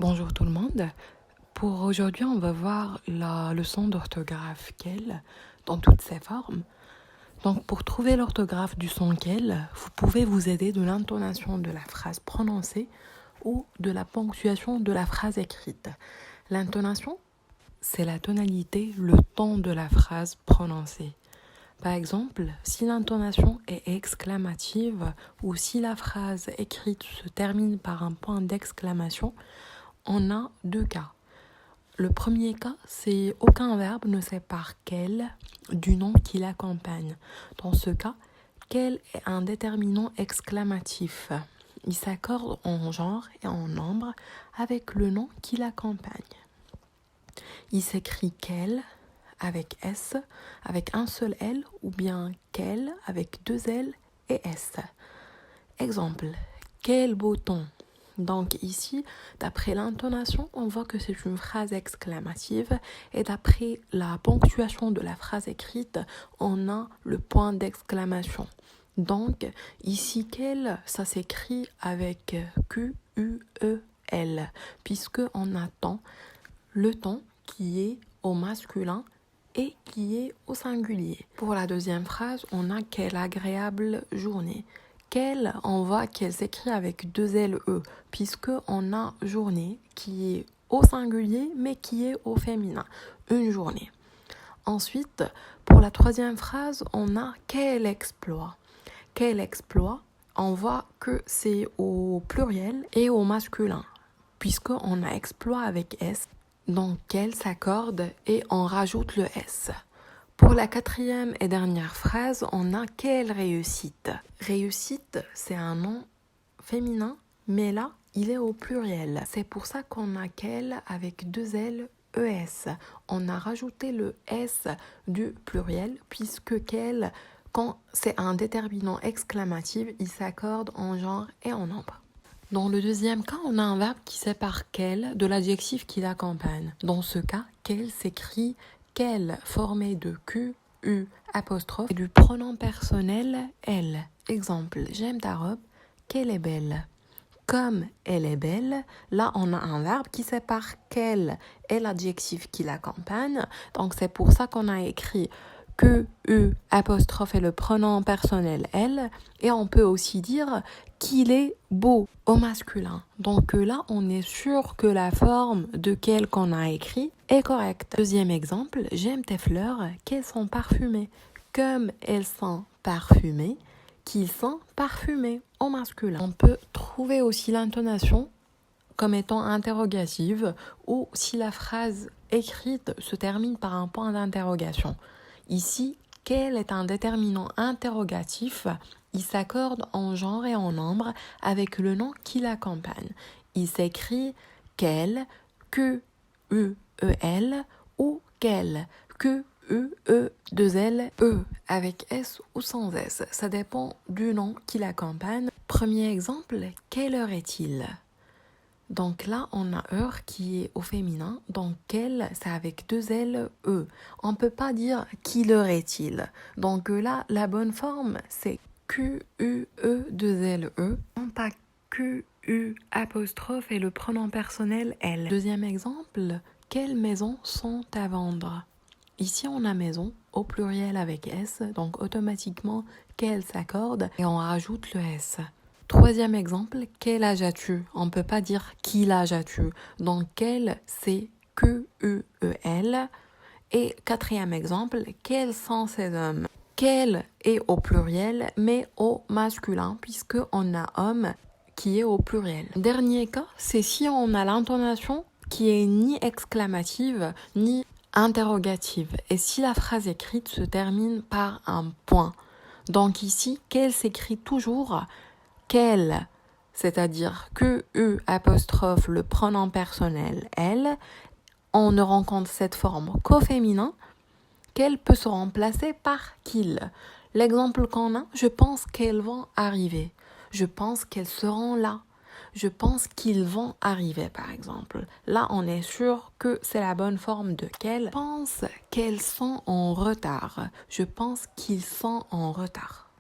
Bonjour tout le monde. Pour aujourd'hui, on va voir la leçon d'orthographe quel dans toutes ses formes. Donc, pour trouver l'orthographe du son quel, vous pouvez vous aider de l'intonation de la phrase prononcée ou de la ponctuation de la phrase écrite. L'intonation, c'est la tonalité, le ton de la phrase prononcée. Par exemple, si l'intonation est exclamative ou si la phrase écrite se termine par un point d'exclamation, on a deux cas. Le premier cas, c'est aucun verbe ne sépare quel du nom qui l'accompagne. Dans ce cas, quel est un déterminant exclamatif. Il s'accorde en genre et en nombre avec le nom qui l'accompagne. Il s'écrit quel avec S, avec un seul L, ou bien quel avec deux L et S. Exemple, quel beau ton. Donc ici, d'après l'intonation, on voit que c'est une phrase exclamative et d'après la ponctuation de la phrase écrite, on a le point d'exclamation. Donc ici, quel, ça s'écrit avec Q-U-E-L, puisque on attend le ton qui est au masculin et qui est au singulier. Pour la deuxième phrase, on a quelle agréable journée. Quelle, on voit qu'elle s'écrit avec deux L-E, puisque on a journée qui est au singulier, mais qui est au féminin. Une journée. Ensuite, pour la troisième phrase, on a quel exploit. Quel exploit, on voit que c'est au pluriel et au masculin, puisqu'on a exploit avec S. Donc, quel s'accorde et on rajoute le S. Pour la quatrième et dernière phrase, on a quelle réussite. Réussite, c'est un nom féminin, mais là, il est au pluriel. C'est pour ça qu'on a quelle avec deux L, ES. On a rajouté le S du pluriel, puisque quelle, quand c'est un déterminant exclamatif, il s'accorde en genre et en nombre. Dans le deuxième cas, on a un verbe qui sépare quel de l'adjectif qui l'accompagne. Dans ce cas, quel s'écrit quel formé de Q, U, apostrophe et du pronom personnel elle. Exemple, j'aime ta robe, qu'elle est belle. Comme elle est belle, là on a un verbe qui sépare quel et l'adjectif qui l'accompagne. Donc c'est pour ça qu'on a écrit Q, U, apostrophe et le pronom personnel elle. Et on peut aussi dire qu'il est beau au masculin. Donc là, on est sûr que la forme de quel qu'on a écrit est correcte. Deuxième exemple, j'aime tes fleurs, qu'elles sont parfumées. Comme elles sont parfumées, qu'ils sont parfumés au masculin. On peut trouver aussi l'intonation comme étant interrogative ou si la phrase écrite se termine par un point d'interrogation. Ici, quel est un déterminant interrogatif. Il s'accorde en genre et en nombre avec le nom qui l'accompagne. Il s'écrit quel, Q-U-E-L ou quel, Q-U-E-2-L-E avec S ou sans S. Ça dépend du nom qui l'accompagne. Premier exemple, quelle heure est-il? Donc là, on a heure qui est au féminin. Donc quel, c'est avec deux L, E. On ne peut pas dire quelle heure est-il. Donc là, la bonne forme, c'est Q-U-E-2-L-E. Non pas Q-U apostrophe et le pronom personnel elle. Deuxième exemple, quelles maisons sont à vendre? Ici, on a maison au pluriel avec S. Donc automatiquement, quelle s'accorde et on rajoute le S. Troisième exemple, quel âge as-tu? On ne peut pas dire quel âge as-tu. Donc, quel, c'est Q-U-E-L. Et quatrième exemple, quels sont ces hommes? Quel est au pluriel, mais au masculin, puisqu'on a homme qui est au pluriel. Dernier cas, c'est si on a l'intonation qui est ni exclamative, ni interrogative. Et si la phrase écrite se termine par un point. Donc ici, quel s'écrit toujours quel, c'est-à-dire Q-U apostrophe le pronom personnel elle, on ne rencontre cette forme qu'au féminin, qu'elle peut se remplacer par qu'il. L'exemple qu'on a, je pense qu'elles vont arriver. Je pense qu'elles seront là. Je pense qu'ils vont arriver, par exemple. Là, on est sûr que c'est la bonne forme de qu'elles. Je pense qu'elles sont en retard. Je pense qu'ils sont en retard.